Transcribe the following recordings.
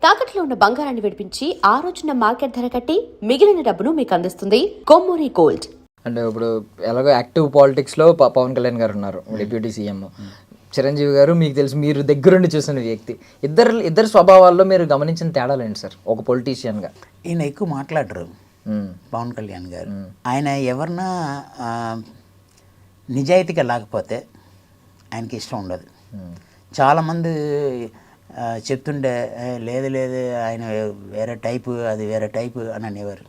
తాకట్లో ఉన్న బంగారాన్ని విడిపించి ఆ రోజున మార్కెట్ ధర కట్టి మిగిలిన డబ్బును మీకు అందిస్తుంది కొమ్మూరి గోల్డ్. అంటే ఇప్పుడు ఎలాగో యాక్టివ్ పాలిటిక్స్లో పవన్ కళ్యాణ్ గారు ఉన్నారు, డిప్యూటీ సీఎం. చిరంజీవి గారు మీకు తెలుసు, మీరు దగ్గరుండి చూసిన వ్యక్తి. ఇద్దరు స్వభావాల్లో మీరు గమనించిన తేడాలు ఏంటి సార్ ఒక పొలిటీషియన్గా? ఈయన ఎక్కువ మాట్లాడరు పవన్ కళ్యాణ్ గారు. ఆయన ఎవరన్నా నిజాయితీగా లేకపోతే ఆయనకి ఇష్టం ఉండదు. చాలామంది చెప్తుండే లేదు లేదు ఆయన వేరే టైపు, అది వేరే టైపు అని అనేవారు.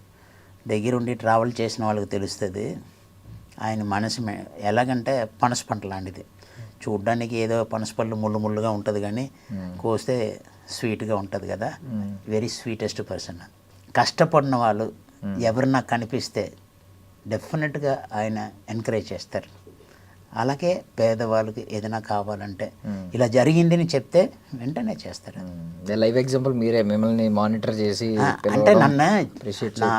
దగ్గరుండి ట్రావెల్ చేసిన వాళ్ళకి తెలుస్తుంది ఆయన మనసు ఎలాగంటే పనస పంట లాంటిది. చూడ్డానికి ఏదో పనస పళ్ళు ముళ్ళు ముళ్ళుగా ఉంటుంది, కానీ కోస్తే స్వీట్గా ఉంటుంది కదా. Very sweetest person. కష్టపడిన వాళ్ళు ఎవరన్నా కనిపిస్తే డెఫినెట్గా ఆయన ఎంకరేజ్ చేస్తారు. అలాగే పేదవాళ్ళకి ఏదైనా కావాలంటే ఇలా జరిగిందని చెప్తే వెంటనే చేస్తారు. లైవ్ ఎగ్జాంపుల్ మీరే, మిమ్మల్ని మానిటర్ చేసి అంటే నన్ను నా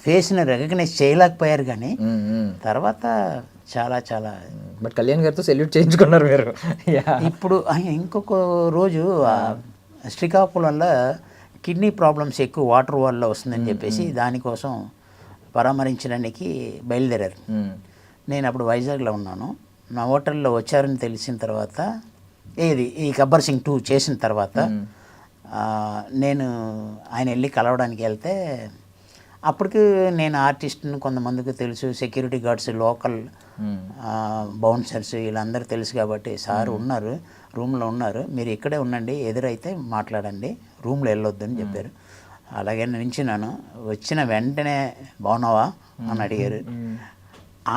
ఫేస్ని రికగ్నైజ్ చేయలేకపోయారు, కానీ తర్వాత చాలా చాలా. బట్ కళ్యాణ్ గారితో సెల్యూట్ చేయించుకున్నారు మీరు. ఇప్పుడు ఇంకొక రోజు శ్రీకాకుళంలో కిడ్నీ ప్రాబ్లమ్స్ ఎక్కువ వాటర్ వల్ల వస్తుందని చెప్పేసి దానికోసం పరామర్శించడానికి బయలుదేరారు. నేను అప్పుడు వైజాగ్లో ఉన్నాను. నా హోటల్లో వచ్చారని తెలిసిన తర్వాత, ఈ గబ్బర్ సింగ్ 2 చేసిన తర్వాత నేను ఆయన వెళ్ళి కలవడానికి వెళ్తే, అప్పటికి నేను ఆర్టిస్ట్ని, కొంతమందికి తెలుసు, సెక్యూరిటీ గార్డ్స్, లోకల్ బౌన్సర్స్ వీళ్ళందరూ తెలుసు కాబట్టి, సార్ ఉన్నారు రూమ్లో ఉన్నారు, మీరు ఇక్కడే ఉండండి, ఎదురైతే మాట్లాడండి, రూమ్లో వెళ్ళొద్దని చెప్పారు. అలాగే నించున్నాను. వచ్చిన వెంటనే బాగున్నావా అని అడిగారు.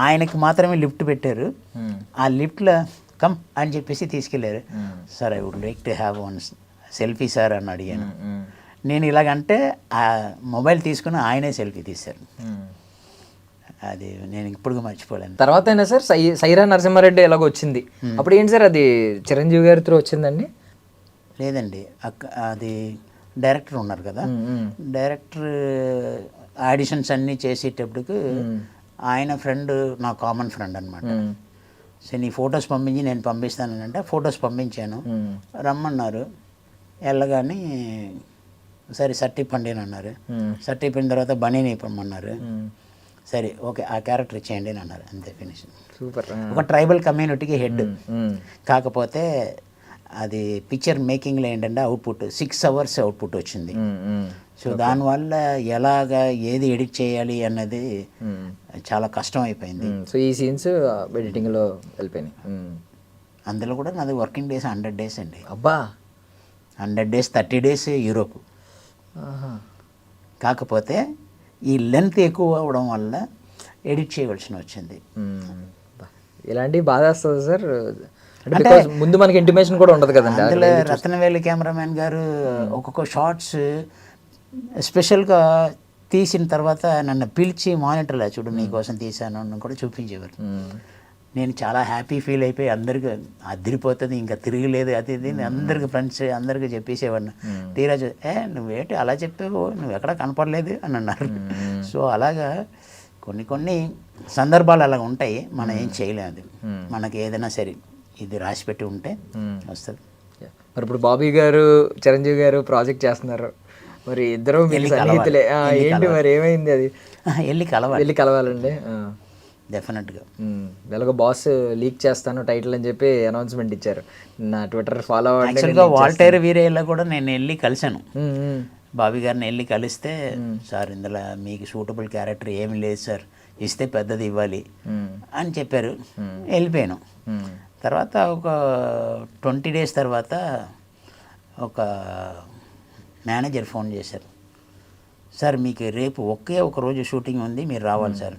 ఆయనకి మాత్రమే లిఫ్ట్ పెట్టారు. ఆ లిఫ్ట్లో కమ్ అని చెప్పేసి తీసుకెళ్ళారు. Sir I would like to have one selfie sir అని అడిగాను. నేను ఇలాగంటే ఆ మొబైల్ తీసుకుని ఆయనే సెల్ఫీ తీశారు. అది నేను ఇప్పుడు మర్చిపోలేను. తర్వాత అయినా సార్ సైరా నరసింహారెడ్డి ఎలాగో వచ్చింది, అప్పుడు ఏంటి సార్ అది చిరంజీవి గారితో వచ్చిందండి? లేదండి, అది డైరెక్టర్ ఉన్నారు కదా, డైరెక్టర్ ఆడిషన్స్ అన్నీ చేసేటప్పటికి ఆయన ఫ్రెండ్, నా కామన్ ఫ్రెండ్ అనమాట. సో నీ ఫొటోస్ పంపించి నేను పంపిస్తానంటే ఫొటోస్ పంపించాను. రమ్మన్నారు. వెళ్ళగానే సరే షర్ట్ ఇప్పండి అని అన్నారు. షర్ట్ ఇప్పిన తర్వాత బనీని ఇప్పమన్నారు. సరే ఓకే ఆ క్యారెక్టర్ ఇచ్చేయండి అని అన్నారు. అంతే, ఫినిష్. సూపర్. ఒక ట్రైబల్ కమ్యూనిటీకి హెడ్. కాకపోతే అది పిక్చర్ మేకింగ్లో ఏంటంటే అవుట్పుట్ 6 hours అవుట్పుట్ వచ్చింది. సో దానివల్ల ఎలాగా ఏది ఎడిట్ చేయాలి అన్నది చాలా కష్టం అయిపోయింది. సో ఈ సీన్స్ ఎడిటింగ్లో వెళ్ళిపోయినాయి. అందులో కూడా నాది వర్కింగ్ డేస్ 100 days అండి. అబ్బా, 100 days 30 days యూరోప్. కాకపోతే ఈ లెంత్ ఎక్కువ అవ్వడం వల్ల ఎడిట్ చేయవలసి వచ్చింది. ఇలాంటివి బాధ వస్తుంది సార్. అంటే ముందు మనకి ఇంటిమేషన్ కూడా ఉండదు కదండి. అందులో రత్నవేలి కెమెరామెన్ గారు ఒక్కొక్క షార్ట్స్ స్పెషల్గా తీసిన తర్వాత నన్ను పిలిచి మానిటర్లో చూడు నీకోసం తీశాను అని కూడా చూపించేవారు. నేను చాలా హ్యాపీ ఫీల్ అయిపోయి అందరికీ అదిరిపోతుంది, ఇంకా తిరగలేదు అది ఇది అందరికి ఫ్రెండ్స్ అందరికీ చెప్పేసేవాడిని. తీరా నువ్వేంటి అలా చెప్పావు, నువ్వు ఎక్కడ కనపడలేదు అని అన్నారు. సో అలాగా కొన్ని సందర్భాలు అలా ఉంటాయి, మనం ఏం చేయలేదు. మనకి ఏదైనా సరే ఇది రాసిపెట్టి ఉంటే వస్తుంది. మరి ఇప్పుడు బాబీ గారు, చిరంజీవి గారు ప్రాజెక్ట్ చేస్తున్నారు, మరి ఇద్దరు సన్నిహితులే. ఏంటి మరి ఏమైంది? అది వెళ్ళి కలవాలండి డెఫినెట్గా. ఎలాగో బాస్ లీక్ చేస్తాను టైటిల్ అని చెప్పి అనౌన్స్మెంట్ ఇచ్చారు. నా ట్విట్టర్ ఫాలో అవ్వండి. వాల్టైర్ వీరేలా కూడా నేను వెళ్ళి కలిశాను. బాబీ గారిని వెళ్ళి కలిస్తే, సార్ ఇందులో మీకు సూటబుల్ క్యారెక్టర్ ఏమి లేదు సార్, ఇస్తే పెద్దది ఇవ్వాలి అని చెప్పారు. వెళ్ళిపోయాను. తర్వాత ఒక 20 days తర్వాత ఒక మేనేజర్ ఫోన్ చేశారు. సార్ మీకు రేపు ఒకే ఒక రోజు షూటింగ్ ఉంది, మీరు రావాలి సార్.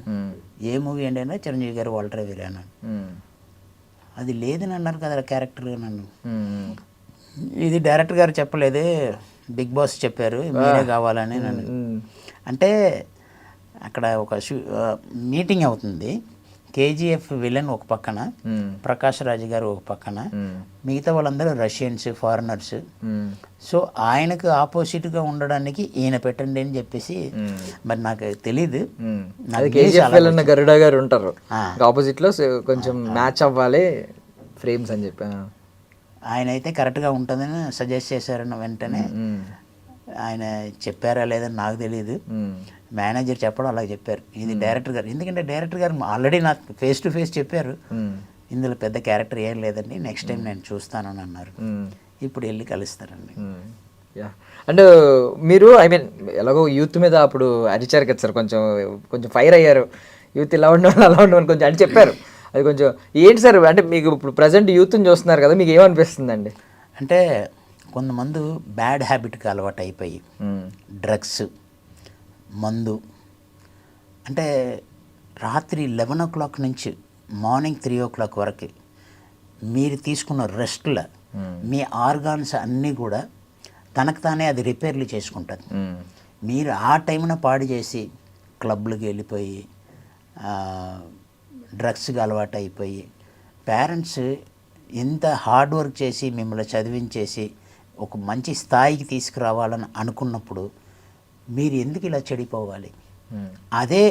ఏ మూవీ అండి అయినా చిరంజీవి గారు వాల్టర్ వీరే అన్నాను. అది లేదని అన్నారు కదా క్యారెక్టర్ నన్ను. ఇది డైరెక్టర్ గారు చెప్పలేదు, బిగ్ బాస్ చెప్పారు మీరే కావాలని నన్ను. అంటే అక్కడ ఒక మీటింగ్ అవుతుంది. కేజీఎఫ్ విలన్ ఒక పక్కన, ప్రకాష్ రాజ్ గారు ఒక పక్కన, మిగతా వాళ్ళందరూ రష్యన్స్, ఫారినర్స్. సో ఆయనకు ఆపోజిట్గా ఉండడానికి ఈయన పెట్టండి అని చెప్పేసి, మరి నాకు తెలీదు. గరుడ గారు ఉంటారు ఆపోజిట్లో, కొంచెం మ్యాచ్ అవ్వాలి ఫ్రేమ్స్ అని చెప్పి ఆయన అయితే కరెక్ట్గా ఉంటుందని సజెస్ట్ చేశారన్న వెంటనే ఆయన చెప్పారా లేదని నాకు తెలియదు. మేనేజర్ చెప్పడం అలా చెప్పారు, ఇది డైరెక్టర్ గారు. ఎందుకంటే డైరెక్టర్ గారు ఆల్రెడీ నాకు ఫేస్ టు ఫేస్ చెప్పారు, ఇందులో పెద్ద క్యారెక్టర్ ఏం లేదండి, నెక్స్ట్ టైం నేను చూస్తానని అన్నారు. ఇప్పుడు వెళ్ళి కలుస్తారండి. అండ్ మీరు ఐ మీన్ ఎలాగో యూత్ మీద అప్పుడు అరిచారు కదా సార్, కొంచెం కొంచెం ఫైర్ అయ్యారు, యూత్ ఇలా ఉండేవాళ్ళు అలా ఉండేవాళ్ళు కొంచెం అని చెప్పారు. అది కొంచెం ఏంటి సార్, అంటే మీకు ఇప్పుడు ప్రజెంట్ యూత్ని చూస్తున్నారు కదా, మీకు ఏమనిపిస్తుందండి? అంటే కొంతమంది బ్యాడ్ హ్యాబిట్కి అలవాటు అయిపోయి డ్రగ్స్, మందు, అంటే రాత్రి 11 o'clock నుంచి మార్నింగ్ 3 o'clock వరకు మీరు తీసుకున్న రెస్ట్లో మీ ఆర్గాన్స్ అన్నీ కూడా తనకు తానే అది రిపేర్లు చేసుకుంటుంది. మీరు ఆ టైంన పాడు చేసి క్లబ్లకు వెళ్ళిపోయి డ్రగ్స్కి అలవాటు అయిపోయి పేరెంట్స్ ఎంత హార్డ్ వర్క్ చేసి మిమ్మల్ని చదివించేసి ఒక మంచి స్థాయికి తీసుకురావాలని అనుకున్నప్పుడు మీరు ఎందుకు ఇలా చెడిపోవాలి? అదే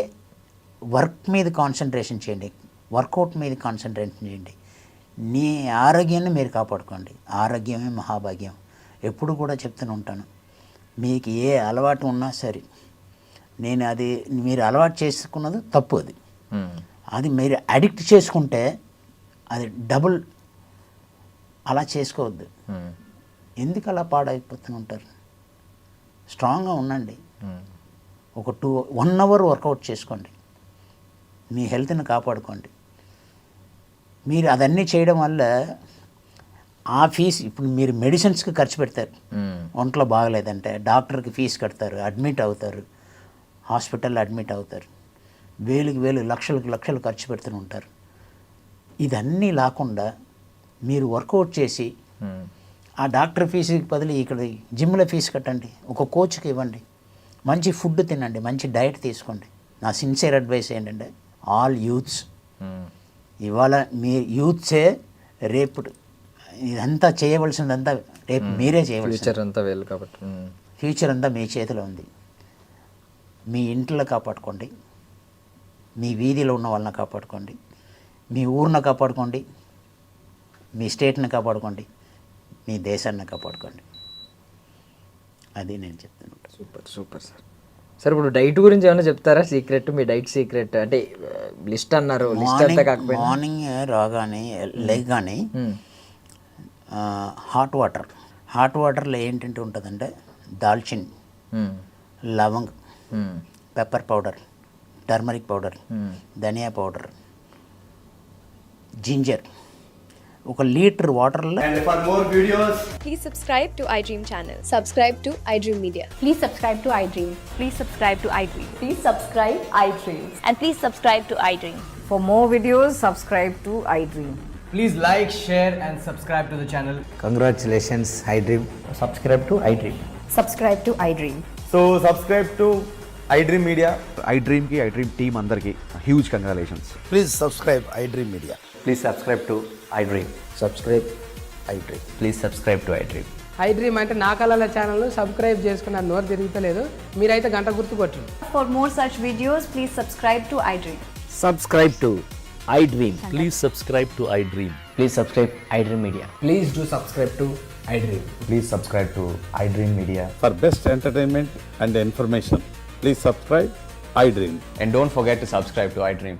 వర్క్ మీద కాన్సన్ట్రేషన్ చేయండి, వర్కౌట్ మీద కాన్సన్ట్రేషన్ చేయండి. నీ ఆరోగ్యాన్ని మీరు కాపాడుకోండి, ఆరోగ్యమే మహాభాగ్యం. ఎప్పుడు కూడా చెప్తూనే ఉంటాను, మీకు ఏ అలవాటు ఉన్నా సరే, నేను అది మీరు అలవాటు చేసుకున్నది తప్పు, అది మీరు అడిక్ట్ చేసుకుంటే అది డబుల్. అలా చేసుకోవద్దు. ఎందుకు అలా పాడైపోతూ ఉంటారు? స్ట్రాంగ్గా ఉండండి, ఒక 1 hour వర్కౌట్ చేసుకోండి, మీ హెల్త్ని కాపాడుకోండి. మీరు అదన్నీ చేయడం వల్ల ఆ ఫీజు, ఇప్పుడు మీరు మెడిసిన్స్కి ఖర్చు పెడతారు, ఒంట్లో బాగలేదంటే డాక్టర్కి ఫీజు కడతారు, అడ్మిట్ అవుతారు, హాస్పిటల్లో అడ్మిట్ అవుతారు, వేలు లక్షలు ఖర్చు పెడుతూ ఉంటారు. ఇదన్నీ లేకుండా మీరు వర్కౌట్ చేసి ఆ డాక్టర్ ఫీజుకి బదులు ఇక్కడ జిమ్లో ఫీజు కట్టండి, ఒక కోచ్కి ఇవ్వండి, మంచి ఫుడ్ తినండి, మంచి డైట్ తీసుకోండి. నా సిన్సియర్ అడ్వైస్ ఏంటంటే ఆల్ యూత్స్, ఇవాళ మీ యూత్సే రేపు ఇదంతా చేయవలసిందంతా రేపు మీరే చేయవలసి. ఫ్యూచర్ అంతా వేలు కాబట్టి ఫ్యూచర్ అంతా మీ చేతిలో ఉంది. మీ ఇంట్లో కాపాడుకోండి, మీ వీధిలో ఉన్న వాళ్ళని కాపాడుకోండి, మీ ఊరిని కాపాడుకోండి, మీ స్టేట్ని కాపాడుకోండి, మీ దేశాన్ని కాపాడుకోండి. అది నేను చెప్తున్నాను. Super sir. సార్ ఇప్పుడు డైట్ గురించి ఏమైనా చెప్తారా? సీక్రెట్, మీ డైట్ సీక్రెట్ అంటే లిస్ట్ అన్నారు, లిస్ట్ అంతా కాకపోయినా మార్నింగ్ రాగానే లేగానే హాట్ వాటర్లో ఏంటంటే ఉంటుందంటే దాల్చిన్, లవంగ్, పెప్పర్ పౌడర్, టర్మరిక్ పౌడర్, ధనియా పౌడర్, జింజర్, 1 లీటర్ వాటర్లో. And for more videos, Please subscribe to iDream channel. Subscribe to iDream Media. Please subscribe to iDream. Please subscribe to iDream. Please subscribe iDream. And please subscribe to iDream. For more videos, subscribe to iDream. please like, share and subscribe to the channel. Congratulations, iDream. Subscribe to iDream. Subscribe to iDream. So subscribe to iDream Media. iDream ki iDream team andarki huge congratulations. Please subscribe iDream Media. Please subscribe to iDream. Subscribe iDream. Please subscribe to iDream. iDream అంటే నా కళల channel subscribe చేసుకున్న నోరు తిరుగుతలేదు, మీరైతే గంట గుర్తు కొట్టండి. For more such videos, please subscribe to iDream. Subscribe to iDream. Please subscribe to iDream. Please subscribe iDream Media. Please do subscribe to iDream. Please subscribe to iDream Media. For best entertainment and information, please subscribe iDream. And don't forget to subscribe to iDream.